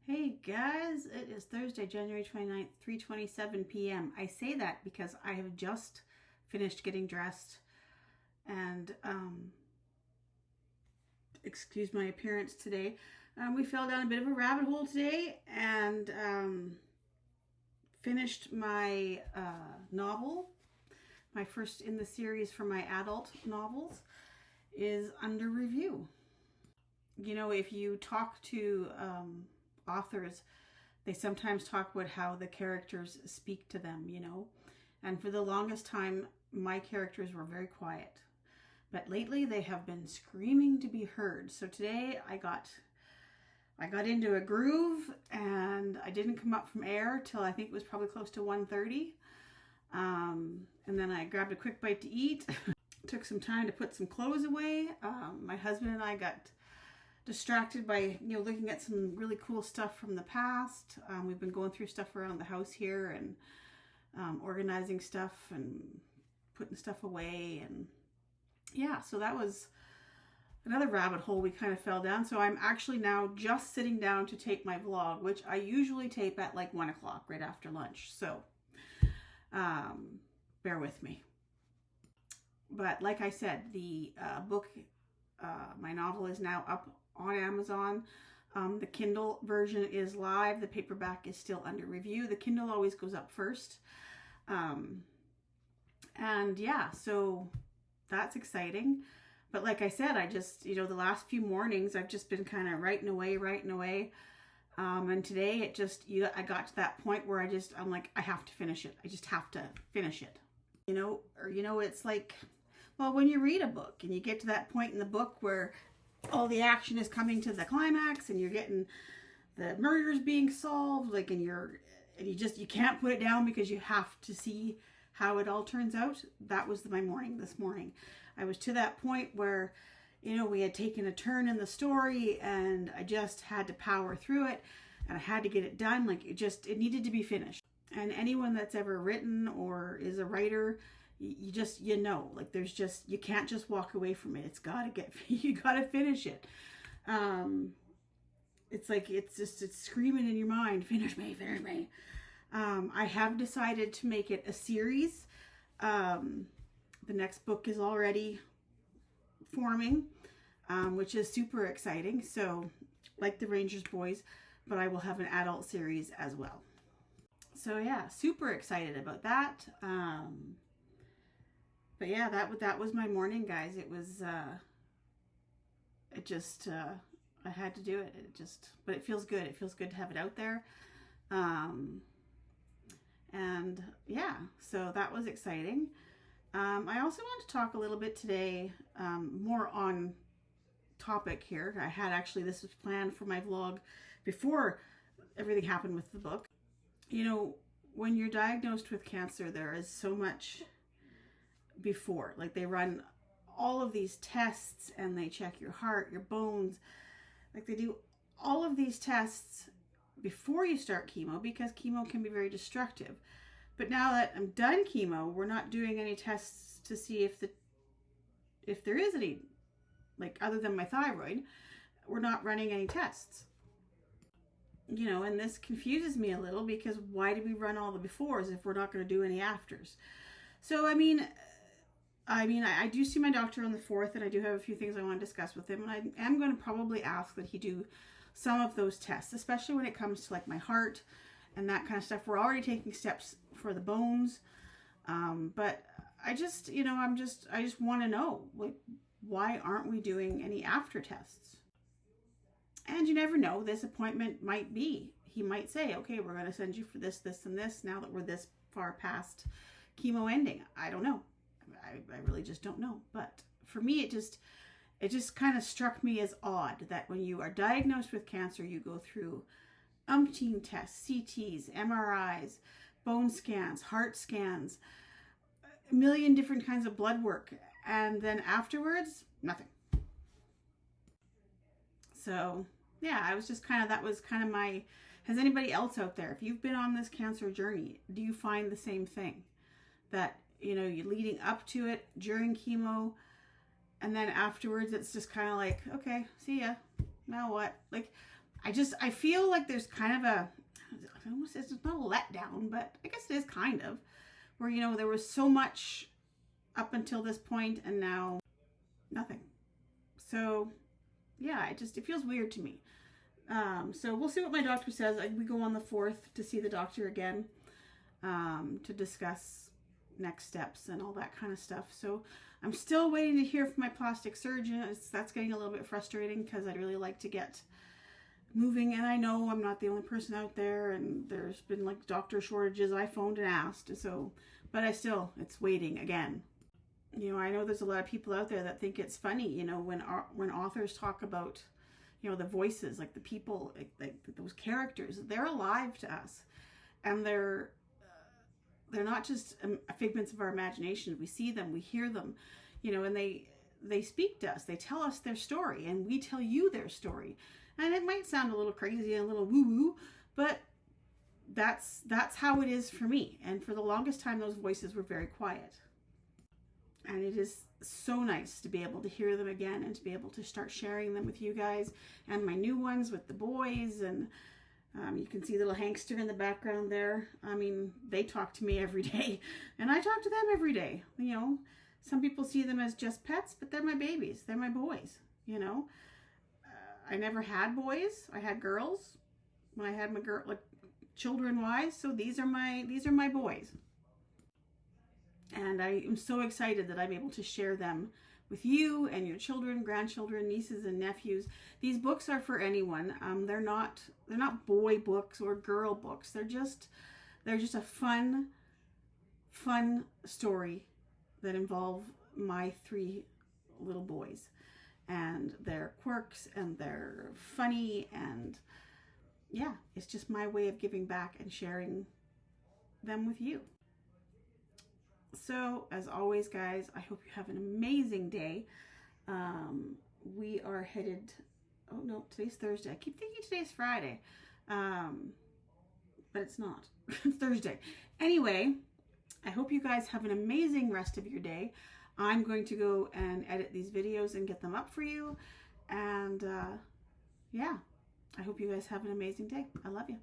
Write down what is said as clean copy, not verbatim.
Hey guys, it is Thursday, January 29th, 3:27 p.m. I say that because I have just finished getting dressed and excuse my appearance today. We fell down a bit of a rabbit hole today and finished my novel. My first in the series for my adult novels is under review. You know, if you talk to authors, they sometimes talk about how the characters speak to them, you know. And for the longest time, my characters were very quiet. But lately they have been screaming to be heard. So today I got into a groove and I didn't come up from air till I think it was probably close to 1:30. And then I grabbed a quick bite to eat. Took some time to put some clothes away. My husband and I got distracted by looking at some really cool stuff from the past. We've been going through stuff around the house here and organizing stuff and putting stuff away, and yeah, so that was another rabbit hole we kind of fell down. So I'm actually now just sitting down to tape my vlog, which I usually tape at like 1 o'clock right after lunch, so bear with me. But like I said, the book, my novel, is now up on Amazon. The Kindle version is live. The paperback is still under review. The Kindle always goes up first. And yeah, so that's exciting. But like I said, I just, the last few mornings, I've just been kind of writing away. And today it just, I got to that point where I'm like, I have to finish it. I just have to finish it. It's like, well, when you read a book and you get to that point in the book where all the action is coming to the climax and you're getting the murders being solved, like, and you can't put it down because you have to see how it all turns out. That was my morning this morning. I was to that point where, we had taken a turn in the story and I just had to power through it and I had to get it done. Like, it needed to be finished. And anyone that's ever written or is a writer, like, you can't just walk away from it. You gotta finish it. It's like, it's screaming in your mind, finish me. I have decided to make it a series. The next book is already forming, which is super exciting. So, like the Rangers Boys, but I will have an adult series as well. So yeah, super excited about that. But yeah, that was my morning, guys. It was, I had to do it. But it feels good. It feels good to have it out there. And yeah, so that was exciting. I also want to talk a little bit today, more on topic here. This was planned for my vlog before everything happened with the book. When you're diagnosed with cancer, there is so much before. Like, they run all of these tests and they check your heart, your bones. Like, they do all of these tests before you start chemo because chemo can be very destructive. But now that I'm done chemo, we're not doing any tests to see if there is any, like, other than my thyroid. We're not running any tests. And this confuses me a little because why do we run all the befores if we're not going to do any afters? So, I do see my doctor on the 4th, and I do have a few things I want to discuss with him, and I am going to probably ask that he do some of those tests, especially when it comes to, like, my heart and that kind of stuff. We're already taking steps for the bones, but I just want to know, like, why aren't we doing any after tests? And you never know, this appointment might be, he might say, okay, we're going to send you for this, this, and this now that we're this far past chemo ending. I don't know. I really just don't know. But for me, it just kind of struck me as odd that when you are diagnosed with cancer, you go through umpteen tests, CTs, MRIs, bone scans, heart scans, a million different kinds of blood work, and then afterwards, nothing. So yeah, that was kind of my, has anybody else out there, if you've been on this cancer journey, do you find the same thing? That, you're leading up to it, during chemo, and then afterwards it's just kind of like, okay, see ya, now what? Like, I feel like there's kind of a, almost, it's not a letdown, but I guess it is kind of, where, you know, there was so much up until this point and now nothing. So yeah, it feels weird to me. So we'll see what my doctor says. We go on the 4th to see the doctor again, to discuss next steps and all that kind of stuff. So I'm still waiting to hear from my plastic surgeon. That's getting a little bit frustrating because I'd really like to get moving, and I know I'm not the only person out there, and there's been like doctor shortages. I phoned and asked, so, but it's waiting again. You know, I know there's a lot of people out there that think it's funny, you know, when authors talk about, you know, the voices, like the people, like those characters, they're alive to us, and they're not just figments of our imagination. We see them, we hear them, you know, and they speak to us. They tell us their story, and we tell you their story. And it might sound a little crazy and a little woo-woo, but that's how it is for me. And for the longest time, those voices were very quiet. And it is so nice to be able to hear them again and to be able to start sharing them with you guys and my new ones with the boys. And you can see little Hankster in the background there. I mean, they talk to me every day, and I talk to them every day. You know, some people see them as just pets, but they're my babies. They're my boys, you know. I never had boys. I had girls when I had my girl, like children-wise. So these are my boys. And I am so excited that I'm able to share them with you and your children, grandchildren, nieces and nephews. These books are for anyone. They're not boy books or girl books. They're just a fun story that involve my 3 little boys and their quirks, and they're funny, and yeah, it's just my way of giving back and sharing them with you. So, as always, guys, I hope you have an amazing day. We are headed, oh no, today's Thursday. I keep thinking today's Friday, but it's not. It's Thursday. Anyway, I hope you guys have an amazing rest of your day. I'm going to go and edit these videos and get them up for you. And yeah, I hope you guys have an amazing day. I love you.